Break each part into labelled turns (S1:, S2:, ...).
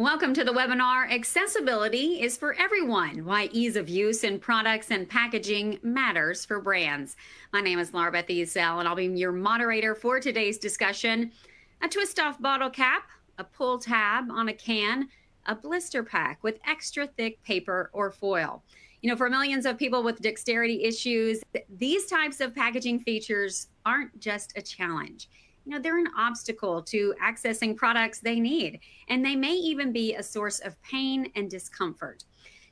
S1: Welcome to the webinar, Accessibility is for Everyone, Why Ease of Use in Products and Packaging Matters for Brands. My name is Beth Ezell, and I'll be your moderator for today's discussion. A twist-off bottle cap, a pull tab on a can, a blister pack with extra thick paper or foil. For millions of people with dexterity issues, these types of packaging features aren't just a challenge. They're an obstacle to accessing products they need, and they may even be a source of pain and discomfort.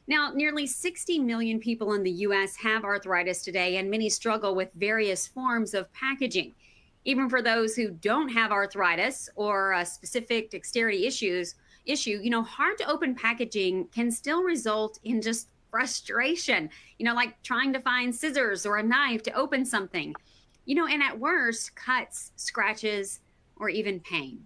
S1: Now, nearly 60 million people in the U.S. have arthritis today, and many struggle with various forms of packaging. Even for those who don't have arthritis or a specific dexterity issue, hard to open packaging can still result in just frustration, like trying to find scissors or a knife to open something. And at worst, cuts, scratches, or even pain.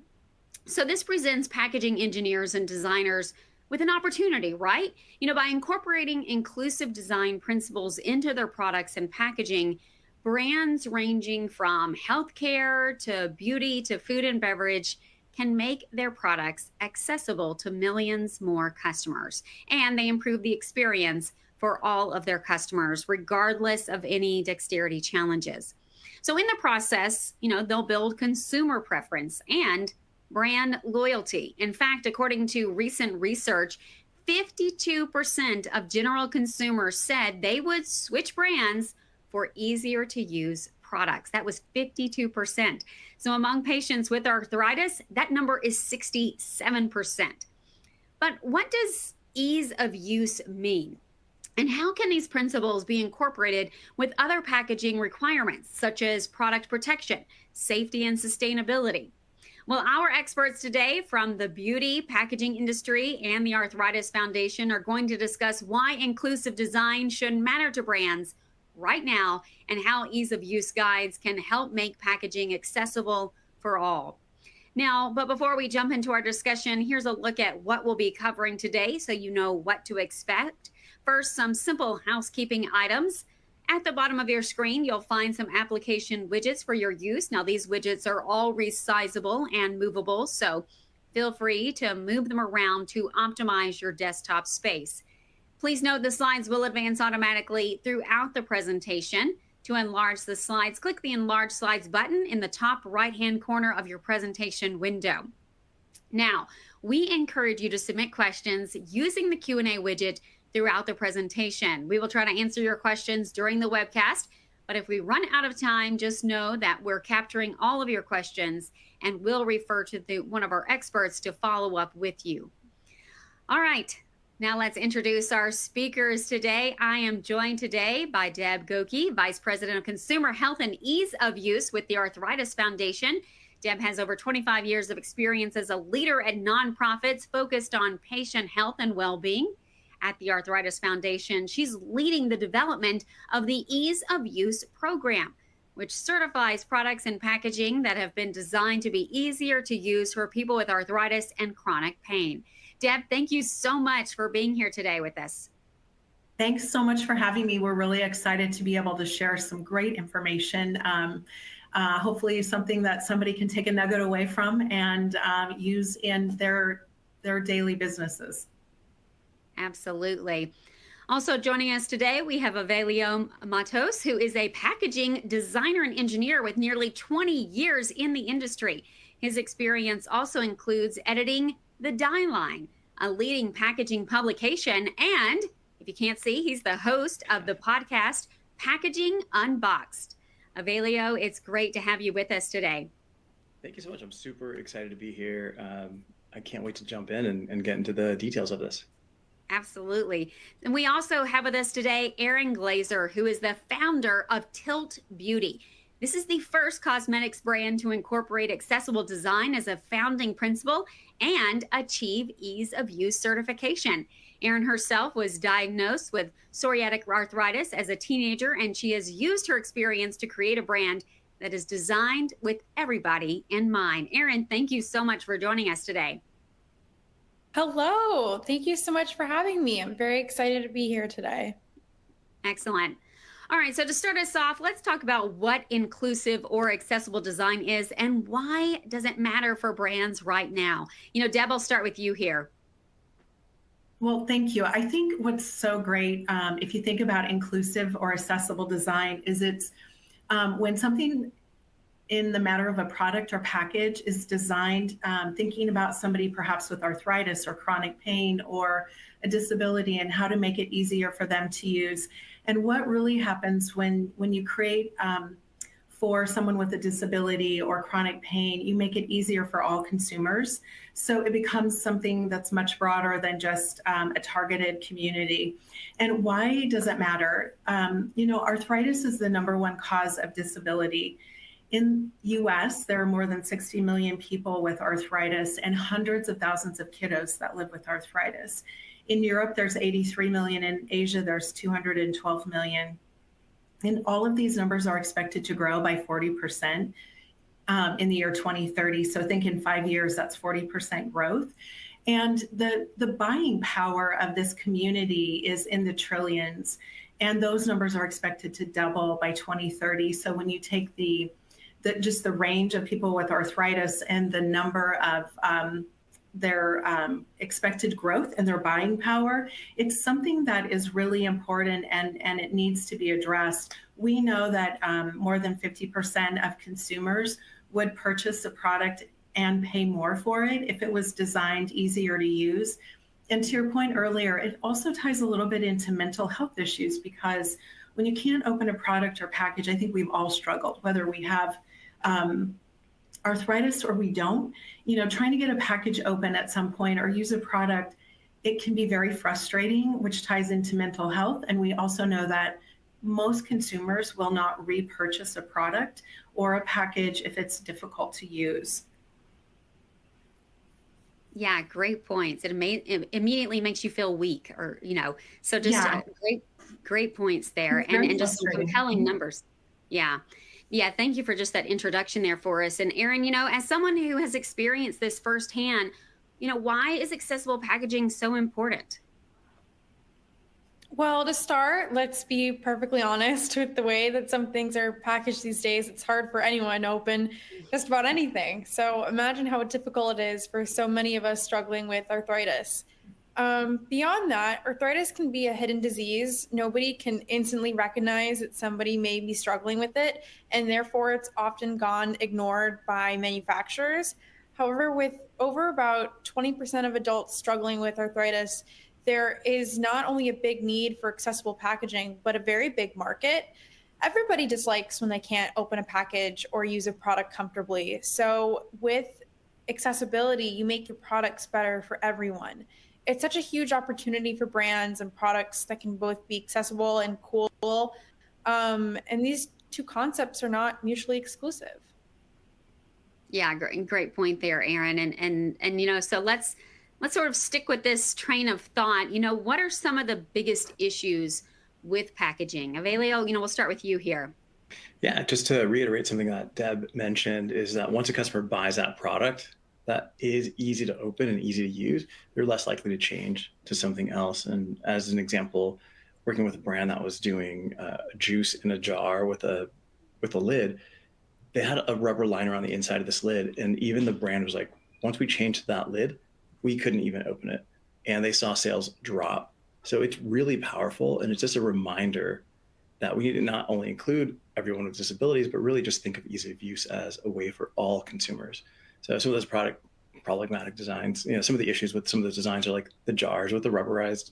S1: So this presents packaging engineers and designers with an opportunity, right? By incorporating inclusive design principles into their products and packaging, brands ranging from healthcare to beauty to food and beverage can make their products accessible to millions more customers. And they improve the experience for all of their customers, regardless of any dexterity challenges. So in the process, they'll build consumer preference and brand loyalty. In fact, according to recent research, 52% of general consumers said they would switch brands for easier to use products. That was 52%. So among patients with arthritis, that number is 67%. But what does ease of use mean? And how can these principles be incorporated with other packaging requirements, such as product protection, safety, and sustainability? Well, our experts today from the beauty packaging industry and the Arthritis Foundation are going to discuss why inclusive design should matter to brands right now and how ease of use guides can help make packaging accessible for all. Now, but before we jump into our discussion, here's a look at what we'll be covering today so you know what to expect. First, some simple housekeeping items. At the bottom of your screen, you'll find some application widgets for your use. Now, these widgets are all resizable and movable, so feel free to move them around to optimize your desktop space. Please note the slides will advance automatically throughout the presentation. To enlarge the slides, click the Enlarge Slides button in the top right-hand corner of your presentation window. Now, we encourage you to submit questions using the Q&A widget throughout the presentation. We will try to answer your questions during the webcast, but if we run out of time, just know that we're capturing all of your questions and we'll refer to one of our experts to follow up with you. All right, now let's introduce our speakers today. I am joined today by Deb Gokie, Vice President of Consumer Health and Ease of Use with the Arthritis Foundation. Deb has over 25 years of experience as a leader at nonprofits focused on patient health and well-being. At the Arthritis Foundation, she's leading the development of the Ease of Use program, which certifies products and packaging that have been designed to be easier to use for people with arthritis and chronic pain. Deb, thank you so much for being here today with us.
S2: Thanks so much for having me. We're really excited to be able to share some great information. Hopefully something that somebody can take a nugget away from and use in their daily businesses.
S1: Absolutely. Also joining us today, we have Evelio Mattos, who is a packaging designer and engineer with nearly 20 years in the industry. His experience also includes editing The Die Line, a leading packaging publication. And if you can't see, he's the host of the podcast, Packaging Unboxd. Evelio, it's great to have you with us today.
S3: Thank you so much. I'm super excited to be here. I can't wait to jump in and get into the details of this.
S1: Absolutely. And we also have with us today Aerin Glazer, who is the founder of Tilt Beauty. This is the first cosmetics brand to incorporate accessible design as a founding principle and achieve ease of use certification. Aerin herself was diagnosed with psoriatic arthritis as a teenager, and she has used her experience to create a brand that is designed with everybody in mind. Aerin, thank you so much for joining us today.
S4: Hello. Thank you so much for having me. I'm very excited to be here today.
S1: Excellent. All right, so to start us off, let's talk about what inclusive or accessible design is and why does it matter for brands right now? Deb, I'll start with you here.
S2: Well, thank you. I think what's so great, if you think about inclusive or accessible design, is it's when something in the matter of a product or package is designed thinking about somebody perhaps with arthritis or chronic pain or a disability and how to make it easier for them to use. And what really happens when you create for someone with a disability or chronic pain, you make it easier for all consumers. So it becomes something that's much broader than just a targeted community. And why does it matter? Arthritis is the #1 cause of disability. In US, there are more than 60 million people with arthritis and hundreds of thousands of kiddos that live with arthritis. In Europe, there's 83 million. In Asia, there's 212 million. And all of these numbers are expected to grow by 40% in the year 2030. So think in 5 years, that's 40% growth. And the buying power of this community is in the trillions. And those numbers are expected to double by 2030. So when you take just the range of people with arthritis and the number of their expected growth and their buying power, it's something that is really important and it needs to be addressed. We know that more than 50% of consumers would purchase a product and pay more for it if it was designed easier to use. And to your point earlier, it also ties a little bit into mental health issues, because when you can't open a product or package, I think we've all struggled, whether we have arthritis or we don't, trying to get a package open at some point or use a product, it can be very frustrating, which ties into mental health. And we also know that most consumers will not repurchase a product or a package if it's difficult to use.
S1: Yeah, great points. It immediately makes you feel weak, or so just great points there, and just some compelling numbers. Yeah, thank you for just that introduction there for us. And Aerin, as someone who has experienced this firsthand, why is accessible packaging so important?
S4: Well, to start, let's be perfectly honest with the way that some things are packaged these days. It's hard for anyone to open just about anything. So imagine how difficult it is for so many of us struggling with arthritis. Beyond that, arthritis can be a hidden disease. Nobody can instantly recognize that somebody may be struggling with it, and therefore it's often gone ignored by manufacturers. However, with over about 20% of adults struggling with arthritis, there is not only a big need for accessible packaging, but a very big market. Everybody dislikes when they can't open a package or use a product comfortably. So with accessibility, you make your products better for everyone. It's such a huge opportunity for brands and products that can both be accessible and cool. And these two concepts are not mutually exclusive.
S1: Yeah, great point there, Aerin. And so let's sort of stick with this train of thought. What are some of the biggest issues with packaging? Evelio, we'll start with you here.
S3: Yeah, just to reiterate something that Deb mentioned, is that once a customer buys that product that is easy to open and easy to use, they're less likely to change to something else. And as an example, working with a brand that was doing juice in a jar with a lid, they had a rubber liner on the inside of this lid. And even the brand was like, once we changed that lid, we couldn't even open it. And they saw sales drop. So it's really powerful. And it's just a reminder that we need to not only include everyone with disabilities, but really just think of ease of use as a way for all consumers. So some of those problematic designs, some of the issues with some of those designs are like the jars with the rubberized,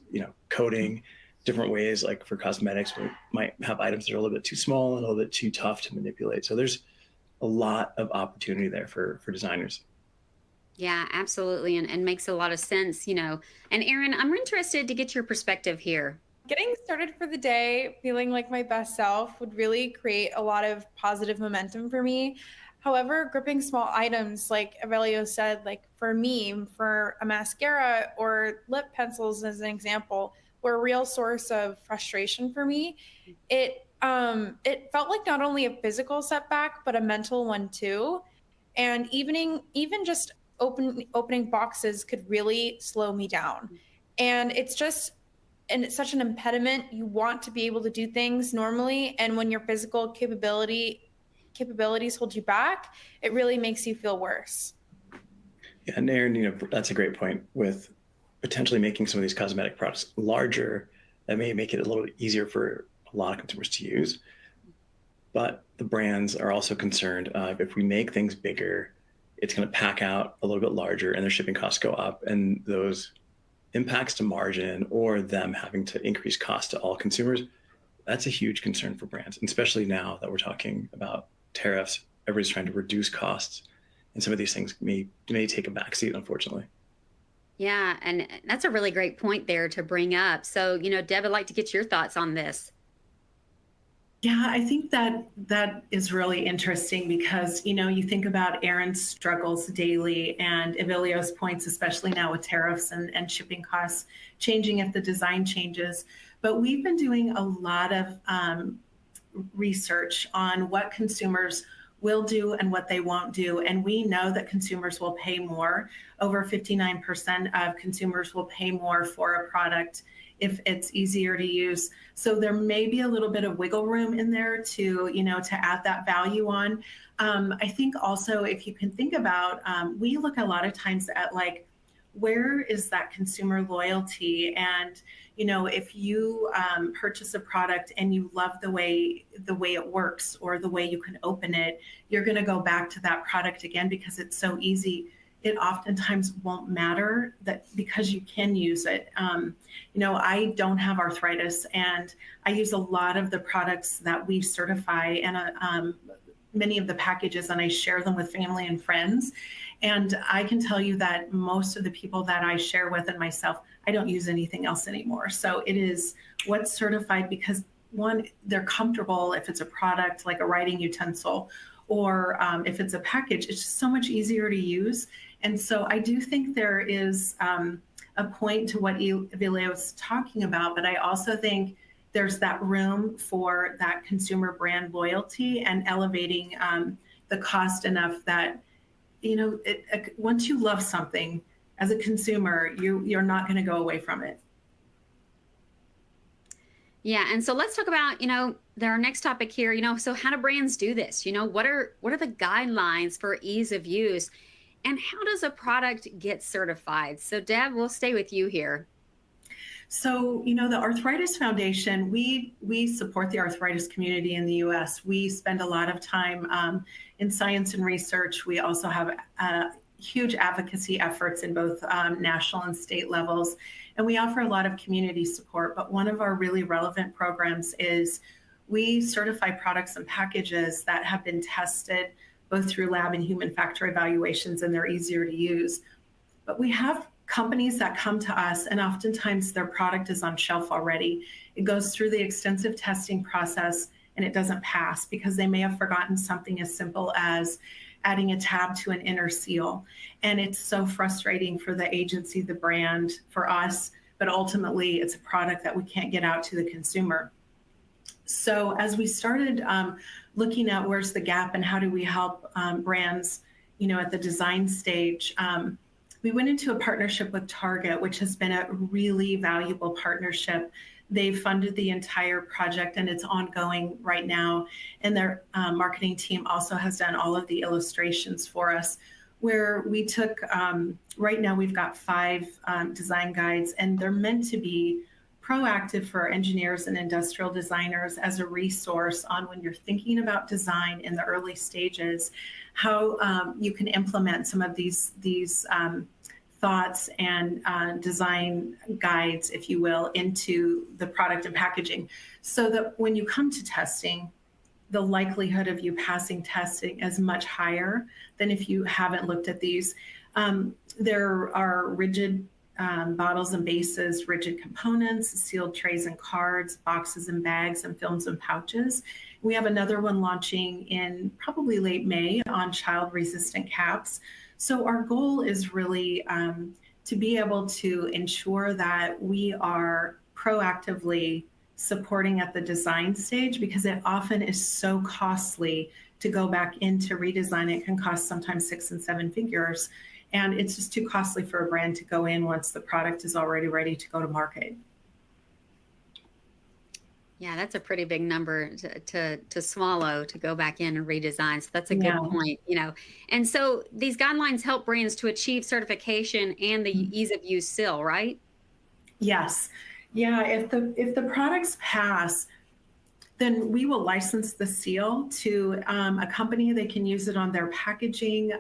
S3: coating, different ways, like for cosmetics, we might have items that are a little bit too small and a little bit too tough to manipulate. So there's a lot of opportunity there for designers.
S1: Yeah, absolutely. And makes a lot of sense, And Aerin, I'm interested to get your perspective here.
S4: Getting started for the day, feeling like my best self would really create a lot of positive momentum for me. However, gripping small items, like Evelio said, like for me, for a mascara or lip pencils as an example, were a real source of frustration for me. It felt like not only a physical setback, but a mental one too. And even just opening boxes could really slow me down. And it's such an impediment. You want to be able to do things normally, and when your physical capabilities hold you back, it really makes you feel worse.
S3: Yeah, and Aerin, that's a great point with potentially making some of these cosmetic products larger, that may make it a little bit easier for a lot of consumers to use. But the brands are also concerned if we make things bigger, it's going to pack out a little bit larger and their shipping costs go up, and those impacts to margin or them having to increase cost to all consumers, that's a huge concern for brands. And especially now that we're talking about tariffs, everybody's trying to reduce costs, and some of these things may take a backseat, unfortunately.
S1: Yeah, and that's a really great point there to bring up. So, Deb, I'd like to get your thoughts on this.
S2: Yeah, I think that is really interesting because, you think about Aerin's struggles daily and Evelio's points, especially now with tariffs and shipping costs changing if the design changes. But we've been doing a lot of research on what consumers will do and what they won't do. And we know that consumers will pay more. Over 59% of consumers will pay more for a product if it's easier to use. So there may be a little bit of wiggle room in there to add that value on. I think also, if you can think about, we look a lot of times at like, where is that consumer loyalty? And, if you purchase a product and you love the way it works or the way you can open it, you're going to go back to that product again because it's so easy. It oftentimes won't matter that because you can use it. I don't have arthritis, and I use a lot of the products that we certify and many of the packages, and I share them with family and friends. And I can tell you that most of the people that I share with and myself, I don't use anything else anymore. So it is what's certified because, one, they're comfortable if it's a product like a writing utensil, or if it's a package, it's just so much easier to use. And so I do think there is a point to what Evelio is talking about, but I also think there's that room for that consumer brand loyalty and elevating the cost enough that, once you love something as a consumer, you're not going to go away from it.
S1: Yeah, and so let's talk about, our next topic here, so how do brands do this? What are the guidelines for ease of use? And how does a product get certified? So Deb, we'll stay with you here.
S2: So, the Arthritis Foundation, we support the arthritis community in the U.S. We spend a lot of time in science and research. We also have huge advocacy efforts in both national and state levels. And we offer a lot of community support. But one of our really relevant programs is we certify products and packages that have been tested both through lab and human factor evaluations, and they're easier to use. But we have companies that come to us, and oftentimes their product is on shelf already. It goes through the extensive testing process and it doesn't pass because they may have forgotten something as simple as adding a tab to an inner seal. And it's so frustrating for the agency, the brand, for us, but ultimately it's a product that we can't get out to the consumer. So as we started looking at where's the gap and how do we help brands, at the design stage, we went into a partnership with Target, which has been a really valuable partnership. They've funded the entire project and it's ongoing right now. And their marketing team also has done all of the illustrations for us, where we took, right now we've got 5 design guides, and they're meant to be proactive for engineers and industrial designers as a resource on when you're thinking about design in the early stages, how you can implement some of these thoughts and design guides, if you will, into the product and packaging, so that when you come to testing, the likelihood of you passing testing is much higher than if you haven't looked at these. There are rigid bottles and bases, rigid components, sealed trays and cards, boxes and bags, and films and pouches. We have another one launching in probably late May on child-resistant caps. So our goal is really to be able to ensure that we are proactively supporting at the design stage, because it often is so costly to go back into redesign. It can cost sometimes 6 and 7 figures. And it's just too costly for a brand to go in once the product is already ready to go to market.
S1: Yeah, that's a pretty big number to swallow, to go back in and redesign. So that's a good
S2: Yeah.
S1: point, you know. And so these guidelines help brands to achieve certification and the ease of use seal, right?
S2: Yes. Yeah. If the products pass, then we will license the seal to a company. They can use it on their packaging.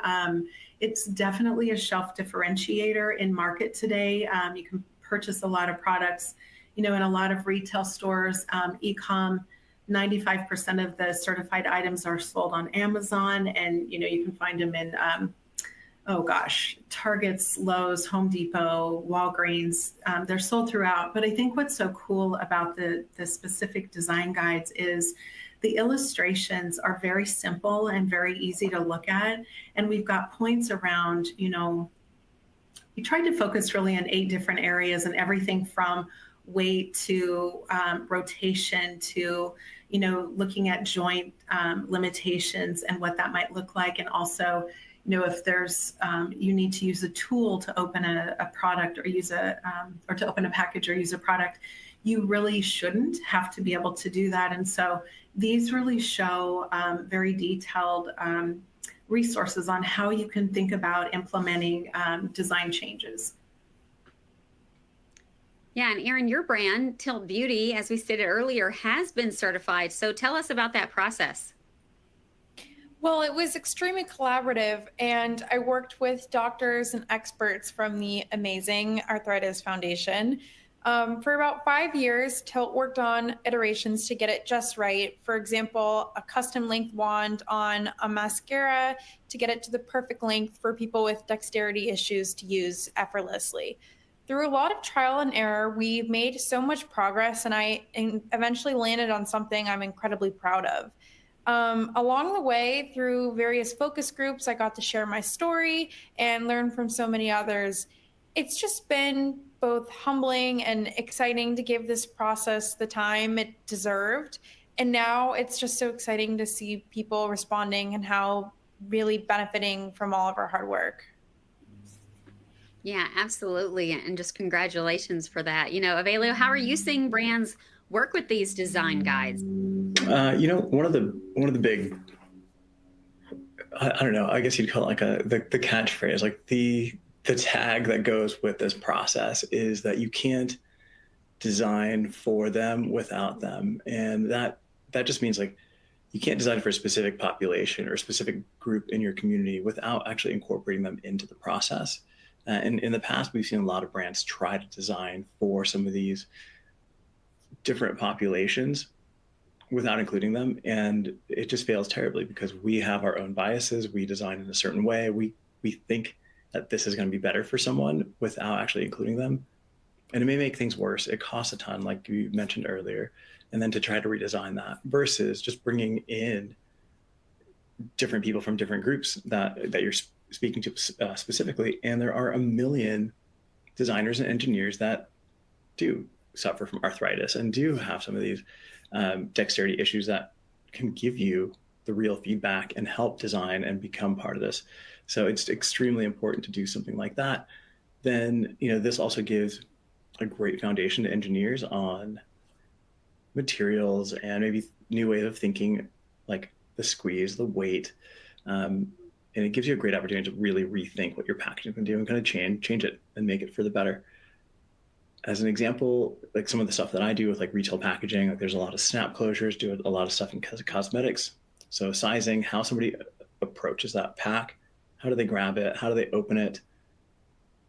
S2: It's definitely a shelf differentiator in market today. You can purchase a lot of products, in a lot of retail stores, e-com. 95% of the certified items are sold on Amazon, and you can find them in Target's, Lowe's, Home Depot, Walgreens. They're sold throughout. But I think what's so cool about the specific design guides is the illustrations are very simple and very easy to look at. And we've got points around, we tried to focus really on 8 different areas, and everything from weight to rotation to, looking at joint limitations and what that might look like. And also, if there's, you need to use a tool to open a product or or to open a package or use a product, you really shouldn't have to be able to do that. And so these really show very detailed resources on how you can think about implementing design changes.
S1: Yeah, and Erin, your brand, Tilt Beauty, as we stated earlier, has been certified. So tell us about that process.
S4: Well, it was extremely collaborative, and I worked with doctors and experts from the amazing Arthritis Foundation. For about 5 years, Tilt worked on iterations to get it just right. For example, a custom length wand on a mascara to get it to the perfect length for people with dexterity issues to use effortlessly. Through a lot of trial and error, we made so much progress, and I eventually landed on something I'm incredibly proud of. Along the way, through various focus groups, I got to share my story and learn from so many others. It's just been both humbling and exciting to give this process the time it deserved. And now it's just so exciting to see people responding and how really benefiting from all of our hard work.
S1: Yeah, absolutely. And just congratulations for that. Evelio, how are you seeing brands work with these design guides?
S3: One of the big, I don't know, I guess you'd call it like the catchphrase, like the tag that goes with this process is that you can't design for them without them. And that just means like you can't design for a specific population or a specific group in your community without actually incorporating them into the process. And in the past, we've seen a lot of brands try to design for some of these different populations without including them. And it just fails terribly because we have our own biases. We design in a certain way. We think that this is going to be better for someone without actually including them. And it may make things worse. It costs a ton, like you mentioned earlier. And then to try to redesign that versus just bringing in different people from different groups that you're speaking to specifically. And there are a million designers and engineers that do suffer from arthritis and do have some of these dexterity issues that can give you the real feedback and help design and become part of this. So it's extremely important to do something like that. Then, this also gives a great foundation to engineers on materials and maybe new way of thinking, like the squeeze, the weight. And it gives you a great opportunity to really rethink what your packaging can do and kind of change it and make it for the better. As an example, like some of the stuff that I do with like retail packaging, like there's a lot of snap closures, do a lot of stuff in cosmetics. So sizing, how somebody approaches that pack, how do they grab it? How do they open it?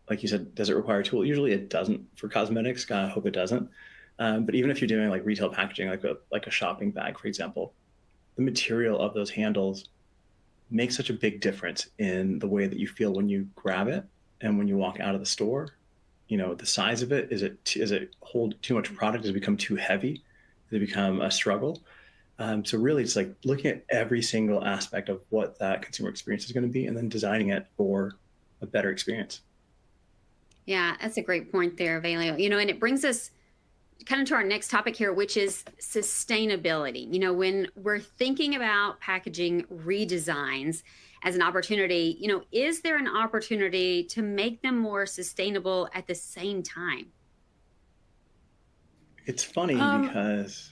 S3: Like you said, does it require a tool? Usually it doesn't for cosmetics. I hope it doesn't. But even if you're doing like retail packaging, like a shopping bag, for example, the material of those handles makes such a big difference in the way that you feel when you grab it and when you walk out of the store. The size of it, is it hold too much product? Does it become too heavy? Does it become a struggle? So really it's like looking at every single aspect of what that consumer experience is going to be and then designing it for a better experience.
S1: Yeah, that's a great point there, Evelio. And it brings us kind of to our next topic here, which is sustainability. When we're thinking about packaging redesigns as an opportunity, is there an opportunity to make them more sustainable at the same time?
S3: It's funny because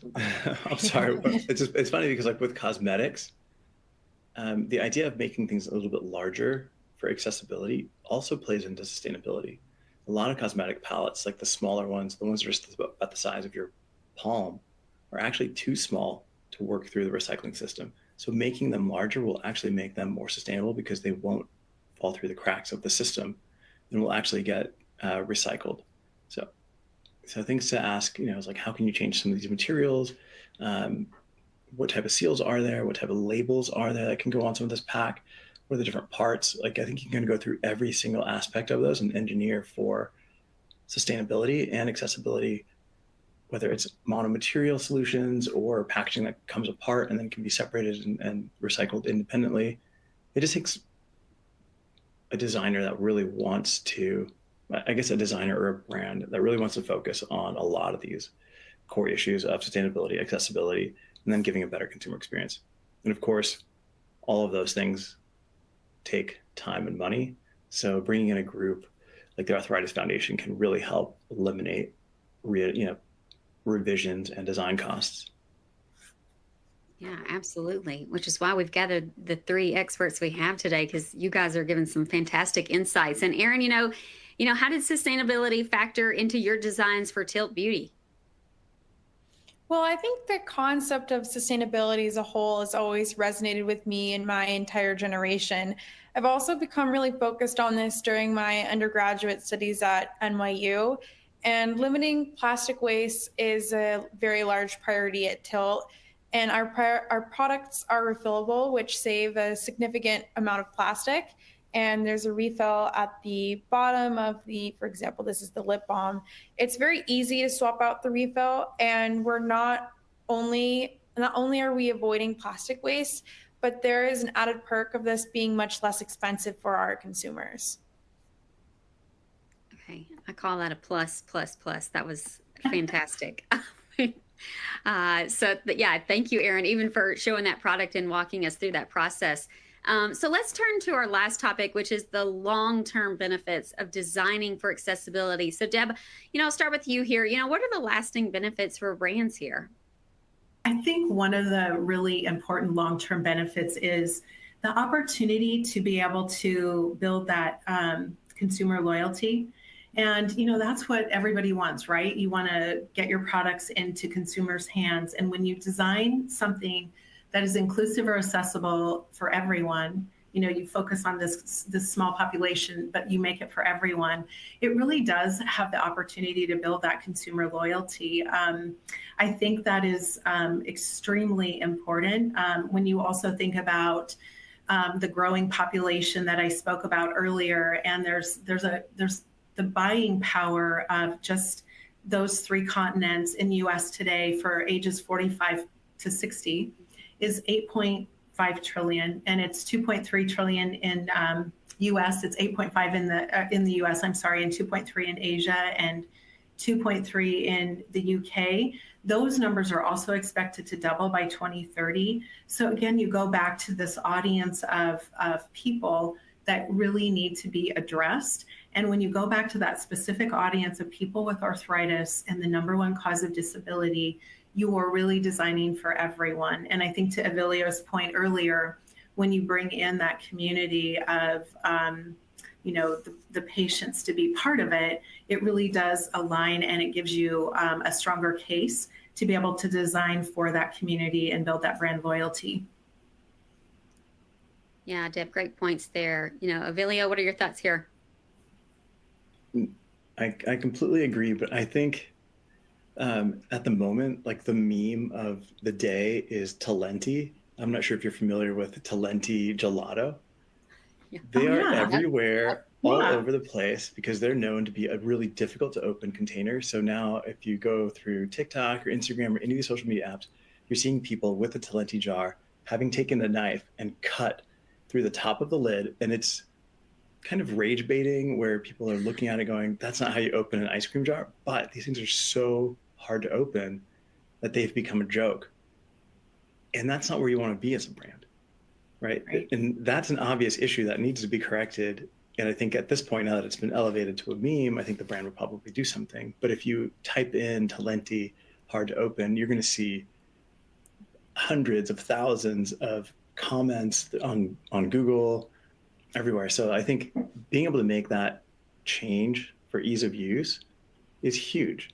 S3: I'm sorry. It's funny because like with cosmetics, the idea of making things a little bit larger for accessibility also plays into sustainability. A lot of cosmetic palettes, like the smaller ones, the ones that are just about the size of your palm, are actually too small to work through the recycling system. So making them larger will actually make them more sustainable because they won't fall through the cracks of the system and will actually get recycled. So things to ask, is like, how can you change some of these materials? What type of seals are there? What type of labels are there that can go on some of this pack? What are the different parts? Like, I think you can go through every single aspect of those and engineer for sustainability and accessibility, whether it's monomaterial solutions or packaging that comes apart and then can be separated and recycled independently. It just takes a designer that really wants to, I guess a designer or a brand that really wants to focus on a lot of these core issues of sustainability, accessibility, and then giving a better consumer experience. And of course, all of those things take time and money. So bringing in a group like the Arthritis Foundation can really help eliminate revisions and design costs.
S1: Yeah, absolutely. Which is why we've gathered the three experts we have today, because you guys are giving some fantastic insights. And Aerin, how did sustainability factor into your designs for Tilt Beauty?
S4: Well, I think the concept of sustainability as a whole has always resonated with me and my entire generation. I've also become really focused on this during my undergraduate studies at NYU, and limiting plastic waste is a very large priority at Tilt. And our products are refillable, which save a significant amount of plastic. And there's a refill at the bottom of for example, this is the lip balm. It's very easy to swap out the refill, and we're not only are we avoiding plastic waste, but there is an added perk of this being much less expensive for our consumers.
S1: Okay, I call that a plus, plus, plus. That was fantastic. Yeah, thank you, Aerin, even for showing that product and walking us through that process. So let's turn to our last topic, which is the long-term benefits of designing for accessibility. So Deb, I'll start with you here. What are the lasting benefits for brands here?
S2: I think one of the really important long-term benefits is the opportunity to be able to build that consumer loyalty. And, that's what everybody wants, right? You want to get your products into consumers' hands. And when you design something that is inclusive or accessible for everyone, you focus on this small population, but you make it for everyone. It really does have the opportunity to build that consumer loyalty. I think that is extremely important when you also think about the growing population that I spoke about earlier, and there's the buying power of just those 3 continents in U.S. today for ages 45 to 60 is 8.5 trillion, and it's 2.3 trillion in U.S. It's 8.5 in the U.S. I'm sorry, and 2.3 in Asia, and 2.3 in the UK. Those numbers are also expected to double by 2030. So again, you go back to this audience of people that really need to be addressed. And when you go back to that specific audience of people with arthritis and the #1 cause of disability, you are really designing for everyone. And I think to Evelio's point earlier, when you bring in that community of, the patients to be part of it, it really does align, and it gives you a stronger case to be able to design for that community and build that brand loyalty.
S1: Yeah, Deb, great points there. Evelio, what are your thoughts here?
S3: I completely agree, but I think at the moment, like the meme of the day is Talenti. I'm not sure if you're familiar with Talenti gelato.
S1: Yeah.
S3: They are
S2: yeah.
S3: everywhere,
S2: Yeah.
S3: all over the place, because they're known to be a really difficult to open container. So now if you go through TikTok or Instagram or any of these social media apps, you're seeing people with a Talenti jar having taken a knife and cut through the top of the lid. And it's kind of rage baiting, where people are looking at it going, that's not how you open an ice cream jar. But these things are so hard to open that they've become a joke. And that's not where you want to be as a brand, right? And that's an obvious issue that needs to be corrected And I think at this point, now that it's been elevated to a meme, I think the brand would probably do something. But if you type in Talenti hard to open, you're going to see hundreds of thousands of comments on Google, everywhere. So I think being able to make that change for ease of use is huge.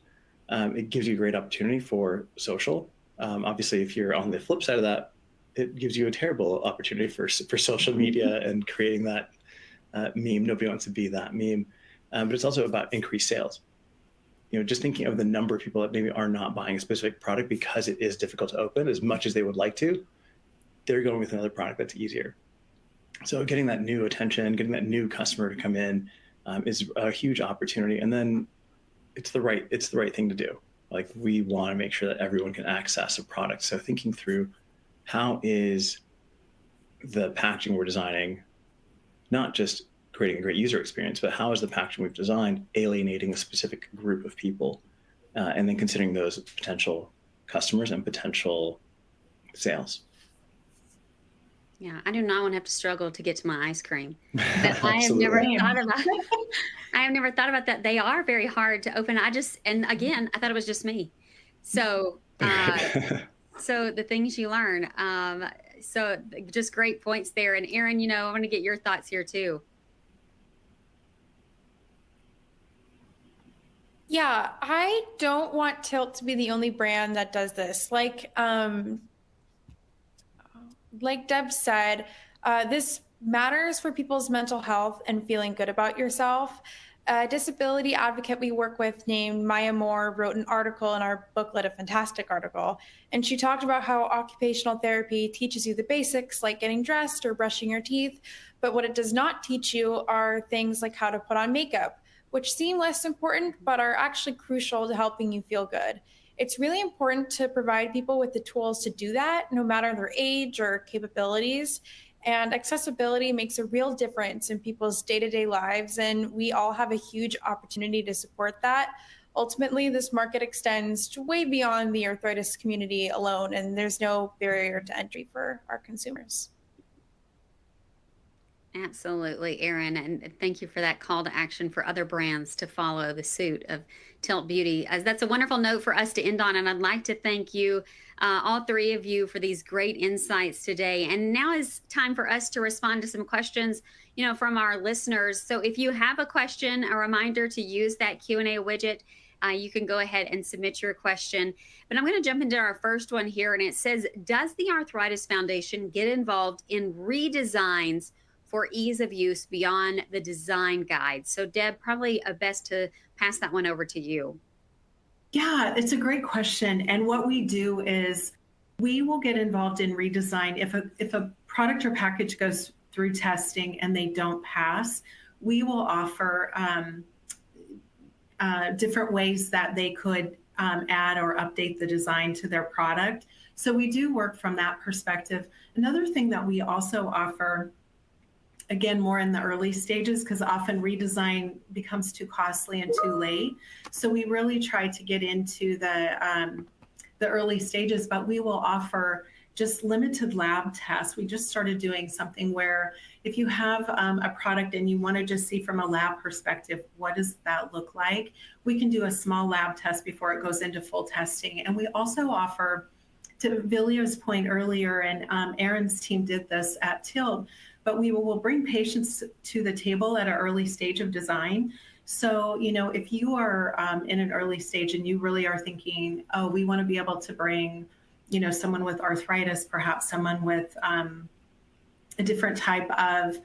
S3: It gives you a great opportunity for social. Obviously, if you're on the flip side of that, it gives you a terrible opportunity for social media and creating that meme. Nobody wants to be that meme. But it's also about increased sales. Just thinking of the number of people that maybe are not buying a specific product because it is difficult to open as much as they would like to, they're going with another product that's easier. So getting that new attention, getting that new customer to come in is a huge opportunity. And then it's the right thing to do. Like, we want to make sure that everyone can access a product. So thinking through, how is the packaging we're designing not just creating a great user experience, but how is the packaging we've designed alienating a specific group of people, and then considering those potential customers and potential sales.
S1: Yeah, I do not want to have to struggle to get to my ice cream. But I have never thought about I have never thought about that. They are very hard to open. And again, I thought it was just me. So so the things you learn. So just great points there. And Aerin, I want to get your thoughts here too.
S4: Yeah, I don't want Tilt to be the only brand that does this. Like Deb said, this matters for people's mental health and feeling good about yourself. A disability advocate we work with named Maya Moore wrote an article in our booklet, a fantastic article, and she talked about how occupational therapy teaches you the basics like getting dressed or brushing your teeth, but what it does not teach you are things like how to put on makeup, which seem less important but are actually crucial to helping you feel good. It's really important to provide people with the tools to do that, no matter their age or capabilities. And accessibility makes a real difference in people's day-to-day lives, and we all have a huge opportunity to support that. Ultimately, this market extends to way beyond the arthritis community alone, and there's no barrier to entry for our consumers.
S1: Absolutely, Aerin, and thank you for that call to action for other brands to follow the suit of Tilt Beauty. As that's a wonderful note for us to end on, and I'd like to thank you, all three of you, for these great insights today. And now is time for us to respond to some questions, from our listeners. So if you have a question, a reminder to use that Q&A widget. You can go ahead and submit your question. But I'm going to jump into our first one here, and it says, does the Arthritis Foundation get involved in redesigns for ease of use beyond the design guide? So Deb, probably best to pass that one over to you.
S2: Yeah, it's a great question. And what we do is we will get involved in redesign. If a product or package goes through testing and they don't pass, we will offer different ways that they could add or update the design to their product. So we do work from that perspective. Another thing that we also offer, again, more in the early stages, because often redesign becomes too costly and too late. So we really try to get into the early stages, but we will offer just limited lab tests. We just started doing something where if you have a product and you want to just see from a lab perspective, what does that look like? We can do a small lab test before it goes into full testing. And we also offer, to Evelio's point earlier, and Aerin's team did this at Tilt, but we will bring patients to the table at an early stage of design. So, if you are in an early stage and you really are thinking, oh, we want to be able to bring, someone with arthritis, perhaps someone with a different type of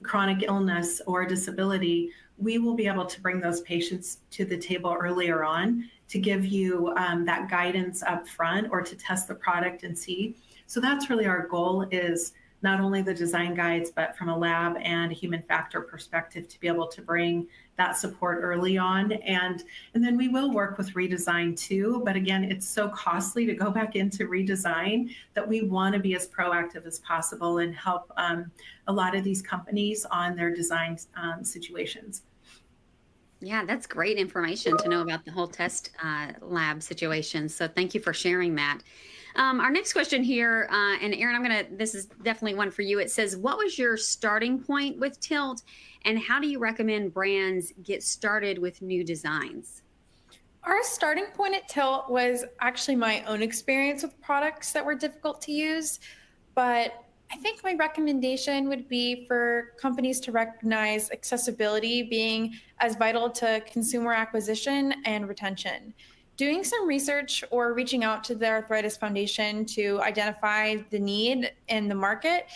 S2: chronic illness or disability, we will be able to bring those patients to the table earlier on to give you that guidance up front or to test the product and see. So that's really our goal, is not only the design guides, but from a lab and a human factor perspective to be able to bring that support early on. And then we will work with redesign too. But again, it's so costly to go back into redesign that we want to be as proactive as possible and help a lot of these companies on their design situations.
S1: Yeah, that's great information to know about the whole test lab situation. So thank you for sharing that. Our next question here, and Aerin, this is definitely one for you. It says, what was your starting point with Tilt, and how do you recommend brands get started with new designs?
S4: Our starting point at Tilt was actually my own experience with products that were difficult to use, but I think my recommendation would be for companies to recognize accessibility being as vital to consumer acquisition and retention. Doing some research or reaching out to the Arthritis Foundation to identify the need in the market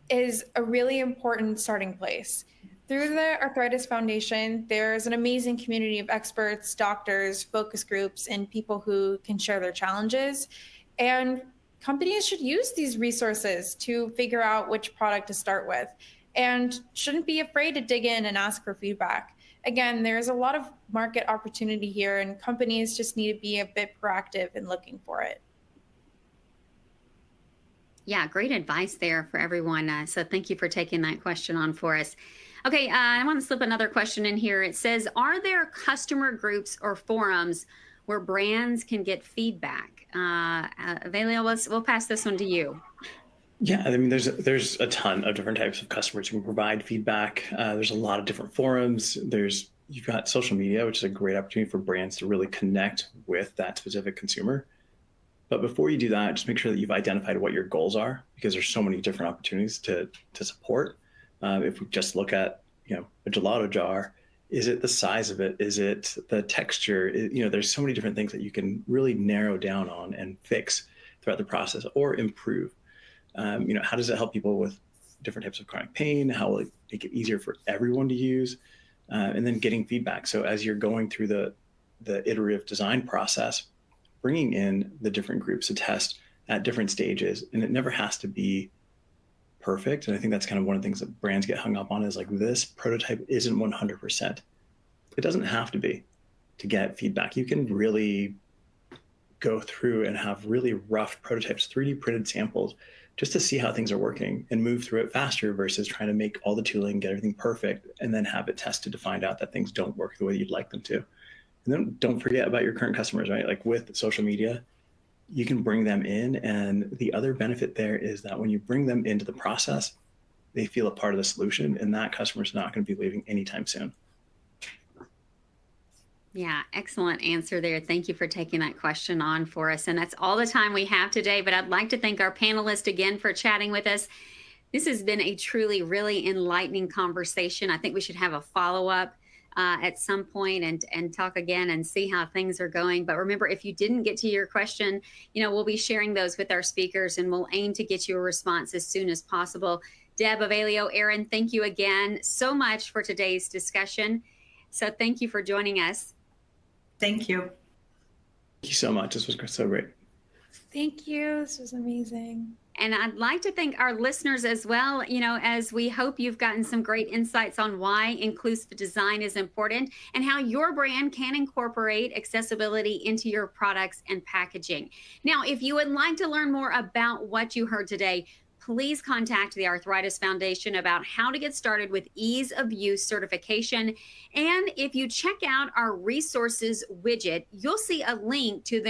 S4: is a really important starting place. Through the Arthritis Foundation, there's an amazing community of experts, doctors, focus groups, and people who can share their challenges. And companies should use these resources to figure out which product to start with and shouldn't be afraid to dig in and ask for feedback. Again, there's a lot of market opportunity here, and companies just need to be a bit proactive in looking for it.
S1: Yeah, great advice there for everyone. So thank you for taking that question on for us. Okay, I want to slip another question in here. It says, are there customer groups or forums where brands can get feedback? Evelio, we'll pass this one to you.
S3: Yeah, I mean, there's a ton of different types of customers who can provide feedback. There's a lot of different forums. You've got social media, which is a great opportunity for brands to really connect with that specific consumer. But before you do that, just make sure that you've identified what your goals are, because there's so many different opportunities to support. If we just look at, a gelato jar, is it the size of it? Is it the texture? There's so many different things that you can really narrow down on and fix throughout the process or improve. How does it help people with different types of chronic pain? How will it make it easier for everyone to use? And then getting feedback. So as you're going through the iterative design process, bringing in the different groups to test at different stages, and it never has to be perfect. And I think that's kind of one of the things that brands get hung up on is like, this prototype isn't 100%. It doesn't have to be to get feedback. You can really go through and have really rough prototypes, 3D printed samples, just to see how things are working and move through it faster versus trying to make all the tooling, get everything perfect, and then have it tested to find out that things don't work the way you'd like them to. And then don't forget about your current customers, right? Like with social media, you can bring them in. And the other benefit there is that when you bring them into the process, they feel a part of the solution, and that customer's not going to be leaving anytime soon.
S1: Yeah, excellent answer there. Thank you for taking that question on for us. And that's all the time we have today, but I'd like to thank our panelists again for chatting with us. This has been a truly, really enlightening conversation. I think we should have a follow-up at some point and talk again and see how things are going. But remember, if you didn't get to your question, we'll be sharing those with our speakers, and we'll aim to get you a response as soon as possible. Deb, Evelio, Aerin, thank you again so much for today's discussion. So thank you for joining us.
S2: Thank you.
S3: Thank you so much. This was so great.
S4: Thank you. This was amazing.
S1: And I'd like to thank our listeners as well, as we hope you've gotten some great insights on why inclusive design is important and how your brand can incorporate accessibility into your products and packaging. Now, if you would like to learn more about what you heard today, please contact the Arthritis Foundation about how to get started with ease of use certification. And if you check out our resources widget, you'll see a link to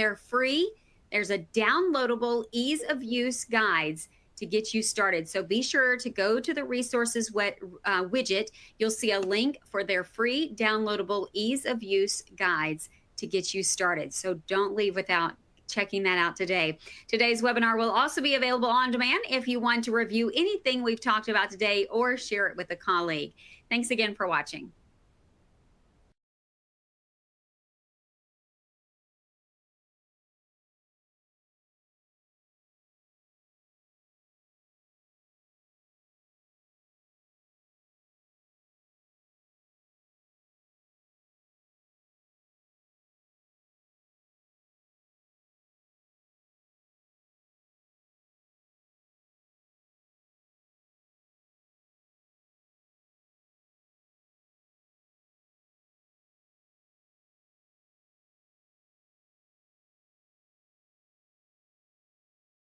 S1: there's a downloadable ease of use guides to get you started. So be sure to go to the resources widget. You'll see a link for their free downloadable ease of use guides to get you started. So don't leave without checking that out today. Today's webinar will also be available on demand if you want to review anything we've talked about today or share it with a colleague. Thanks again for watching.